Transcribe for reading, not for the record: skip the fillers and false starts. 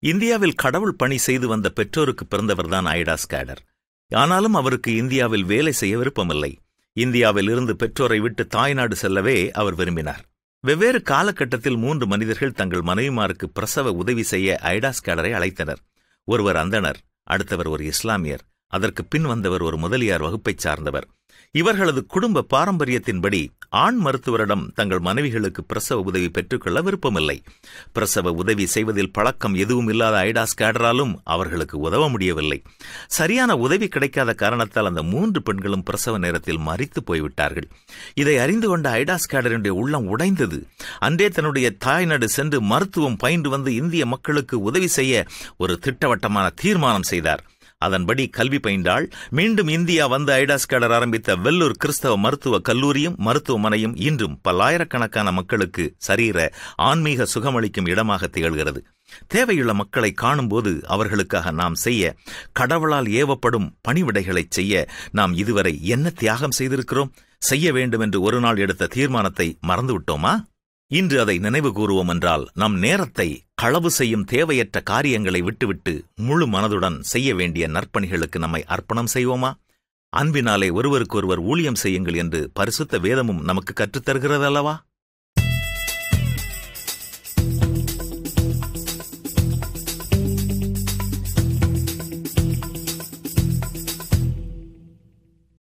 இந்தியாவில் கடவுள் பணி செய்து வந்த பெற்றோருக்கு பிறந்தவர்தான் ஐடா ஸ்கேடர். ஆனாலும் அவருக்கு இந்தியாவில் வேலை செய்ய விருப்பமில்லை. இந்தியாவில் இருந்து பெற்றோரை விட்டு தாய்நாடு செல்லவே அவர் விரும்பினார். வெவ்வேறு காலகட்டத்தில் 3 மனிதர்கள் தங்கள் மனைவிமாருக்கு பிரசவ உதவி செய்ய ஐடா ஸ்கேடரை அழைத்தனர். ஒருவர் அந்தணர், அடுத்தவர் ஒரு இஸ்லாமியர், அதற்கு பின் வந்தவர் ஒரு முதலியார் வகுப்பைச் சார்ந்தவர். இவர்களது குடும்ப பாரம்பரியத்தின்படி ஆண் மருத்துவரிடம் தங்கள் மனைவிகளுக்கு பிரசவ உதவி பெற்றுக்கொள்ள விருப்பமில்லை. பிரசவ உதவி செய்வதில் பழக்கம் எதுவும் இல்லாத ஐடா ஸ்கேடராலும் அவர்களுக்கு உதவ முடியவில்லை. சரியான உதவி கிடைக்காத காரணத்தால் அந்த 3 பெண்களும் பிரசவ நேரத்தில் மரித்து போய்விட்டார்கள். இதை அறிந்து கொண்ட ஐடா ஸ்கேடருடைய உள்ளம் உடைந்தது. அன்றே தன்னுடைய தாய்நாடு சென்று மருத்துவம் பயின்று வந்து இந்திய மக்களுக்கு உதவி செய்ய ஒரு திட்டவட்டமான தீர்மானம் செய்தார். அதன்படி கல்வி பயின்றால் மீண்டும் இந்தியா வந்த ஐடா ஸ்கேடர் ஆரம்பித்த வெல்லூர் கிறிஸ்தவ மருத்துவ கல்லூரியும் மருத்துவமனையும் இன்றும் பல்லாயிரக்கணக்கான மக்களுக்கு சரீர ஆன்மீக சுகமளிக்கும் இடமாக திகழ்கிறது. தேவையுள்ள மக்களை காணும்போது அவர்களுக்காக நாம் செய்ய, கடவுளால் ஏவப்படும் பணிவிடைகளை செய்ய நாம் இதுவரை என்ன தியாகம் செய்திருக்கிறோம்? செய்ய வேண்டும் என்று ஒரு நாள் எடுத்த தீர்மானத்தை மறந்துவிட்டோமா? இன்று அதை நினைவு கூறுவோம் என்றால் நம் நேரத்தை களவு செய்யும் தேவையற்ற காரியங்களை விட்டுவிட்டு முழு மனதுடன் செய்ய வேண்டிய நற்பணிகளுக்கு நம்மை அர்ப்பணம் செய்வோமா? அன்பினாலே ஒருவருக்கொருவர் ஊழியம் செய்யுங்கள் என்று பரிசுத்த வேதமும் நமக்கு கற்றுத்தருகிறது அல்லவா?